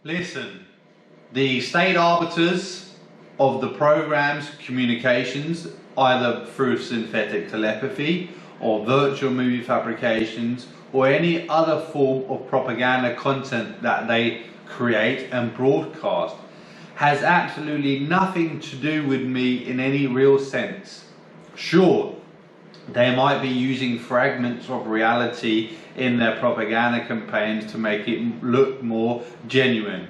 Listen, the state arbiters of the program's communications, either through synthetic telepathy or virtual movie fabrications or any other form of propaganda content that they create and broadcast, has absolutely nothing to do with me in any real sense. Sure, they might be using fragments of reality in their propaganda campaigns to make it look more genuine.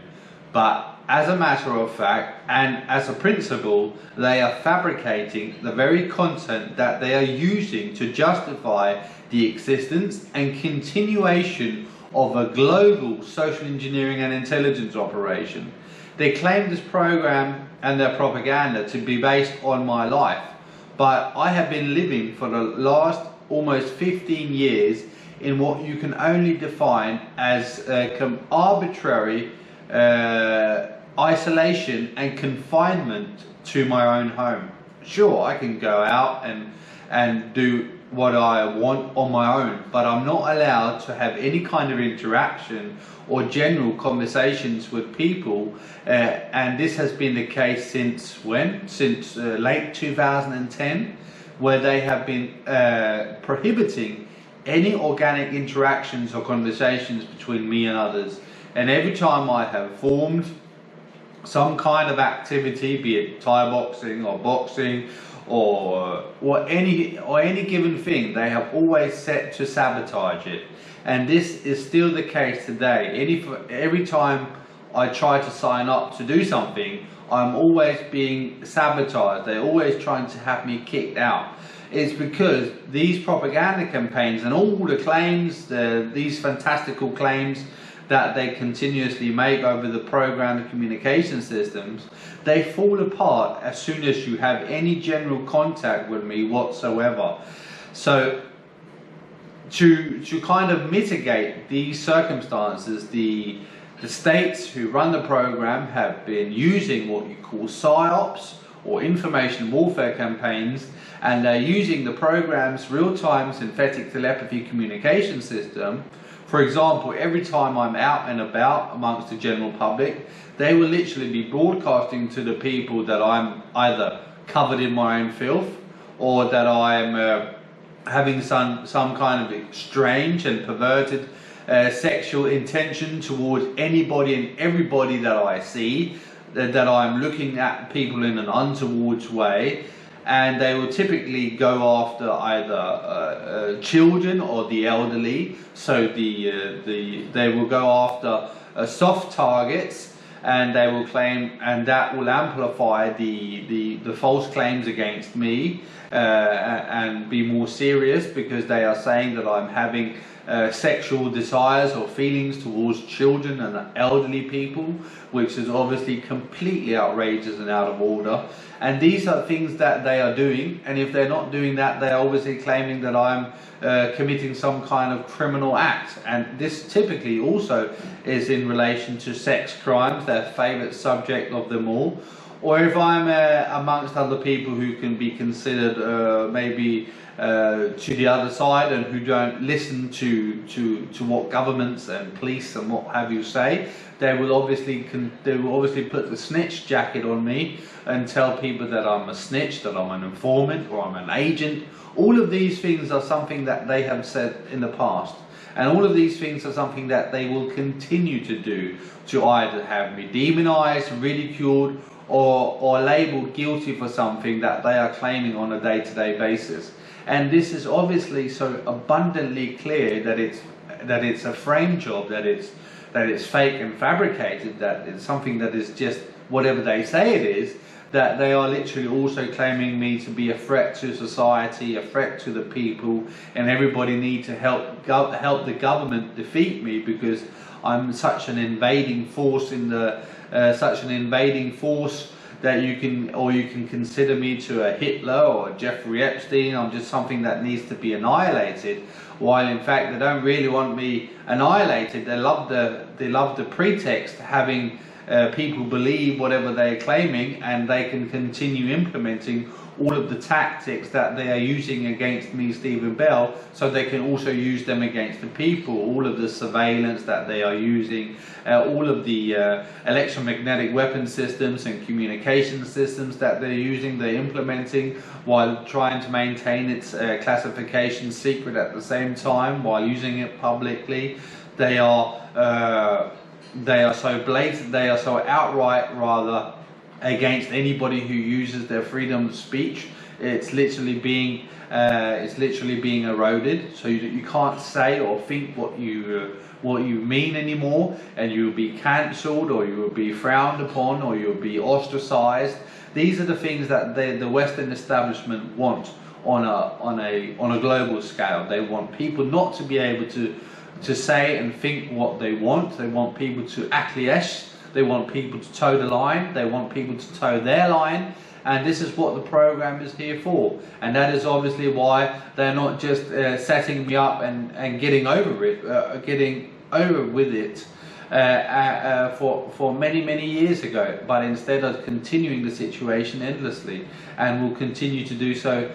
But as a matter of fact, and as a principle, they are fabricating the very content that they are using to justify the existence and continuation of a global social engineering and intelligence operation. They claim this program and their propaganda to be based on my life. But I have been living for the last almost 15 years in what you can only define as arbitrary isolation and confinement to my own home. Sure, I can go out and do what I want on my own, but I'm not allowed to have any kind of interaction or general conversations with people, and this has been the case since when? Since late 2010, where they have been prohibiting any organic interactions or conversations between me and others. And every time I have formed some kind of activity, be it Thai boxing or boxing or any given thing, they have always set to sabotage it. And this is still the case today. Every time I try to sign up to do something, I'm always being sabotaged. They're always trying to have me kicked out. It's because these propaganda campaigns and all the claims, these fantastical claims that they continuously make over the programmed communication systems, they fall apart as soon as you have any general contact with me whatsoever. So to kind of mitigate these circumstances, the states who run the program have been using what you call PSYOPS or information warfare campaigns, and they're using the program's real-time synthetic telepathy communication system. For example, every time I'm out and about amongst the general public, they will literally be broadcasting to the people that I'm either covered in my own filth or that I'm having some kind of strange and perverted sexual intention towards anybody and everybody that I see, that I'm looking at people in an untoward way. And they will typically go after either children or the elderly. So they will go after soft targets, and they will claim, and that will amplify the false claims against me and be more serious, because they are saying that I'm having sexual desires or feelings towards children and elderly people, which is obviously completely outrageous and out of order. And these are things that they are doing, and if they're not doing that, they're obviously claiming that I'm committing some kind of criminal act. And this typically also is in relation to sex crimes, their favourite subject of them all. Or if I'm amongst other people who can be considered maybe to the other side and who don't listen to what governments and police and what have you say, they will obviously put the snitch jacket on me and tell people that I'm a snitch, that I'm an informant, or I'm an agent. All of these things are something that they have said in the past, and all of these things are something that they will continue to do, to either have me demonized, ridiculed, or labeled guilty for something that they are claiming on a day-to-day basis. And this is obviously so abundantly clear that it's a frame job, that it's fake and fabricated, that it's something that is just whatever they say it is, that they are literally also claiming me to be a threat to society, a threat to the people, and everybody need to help the government defeat me because I'm such an invading force that you can consider me to a Hitler or a Jeffrey Epstein. I'm just something that needs to be annihilated. while in fact they don't really want me annihilated. They love the pretext, having people believe whatever they're claiming, and they can continue implementing all of the tactics that they are using against me, Stephen Bell, so they can also use them against the people. All of the surveillance that they are using, all of the electromagnetic weapon systems and communication systems that they're using, they're implementing, while trying to maintain its classification secret at the same time, while using it publicly. They are so blatant, they are so outright rather, against anybody who uses their freedom of speech. It's literally being eroded, so you can't say or think what you mean anymore, and you'll be cancelled, or you will be frowned upon, or you'll be ostracized. These are the things that the Western establishment want on a global scale. They want people not to be able to say and think what they want. They want people to acquiesce. They want people to toe the line. They want people to toe their line. And this is what the program is here for. And that is obviously why they're not just setting me up and getting over with it for many years ago, but instead of continuing the situation endlessly, and will continue to do so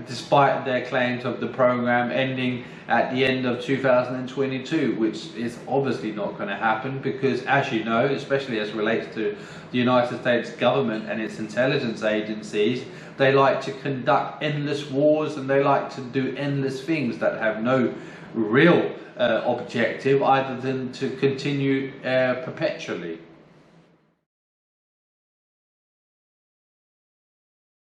despite their claims of the program ending at the end of 2022, which is obviously not going to happen, because, as you know, especially as relates to the United States government and its intelligence agencies, they like to conduct endless wars, and they like to do endless things that have no real objective other than to continue perpetually.